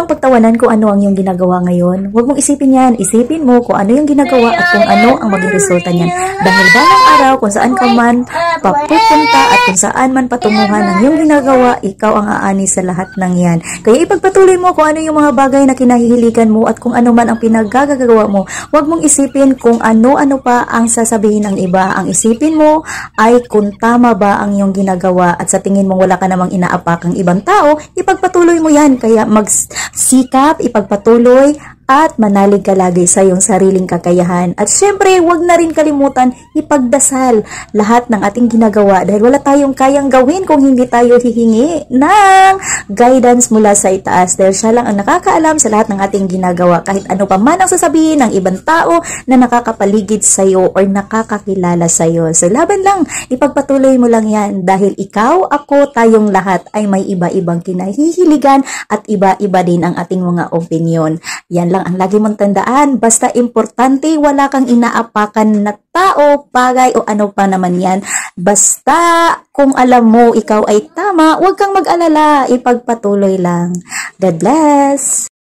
bang pagtawanan kung ano ang iyong ginagawa ngayon? Huwag mong isipin yan. Isipin mo kung ano yung ginagawa at kung ano ang maging resulta niyan. Dahil balang araw, kung saan ka man papupunta at kung saan man patunguhan ng iyong ginagawa, ikaw ang aani sa lahat ng yan. Kaya ipagpatuloy mo kung ano yung mga bagay na kinahihiligan mo at kung ano man ang pinagagagawa mo. Huwag mong isipin kung ano-ano pa ang sasabihin ng iba. Ang isipin mo ay kung tama ba ang iyong ginagawa at sa tingin mong wala ka namang inaapakang ibang tao, ipagpatuloy mo yan. Kaya magsikap, ipagpatuloy at manalig ka lagi sa iyong sariling kakayahan. At syempre, huwag na rin kalimutan ipagdasal lahat ng ating ginagawa dahil wala tayong kayang gawin kung hindi tayo hihingi ng guidance mula sa itaas dahil siya lang ang nakakaalam sa lahat ng ating ginagawa kahit ano pa man ang sasabihin ng ibang tao na nakakapaligid sa iyo or nakakakilala sa iyo. So laban lang, ipagpatuloy mo lang yan dahil ikaw, ako, tayong lahat ay may iba-ibang kinahihiligan at iba-iba din ang ating mga opinion. Yan lang ang lagi mong tandaan, basta importante wala kang inaapakan na tao, bagay o ano pa naman yan. Basta kung alam mo ikaw ay tama, huwag kang mag-alala, ipagpatuloy lang. God bless!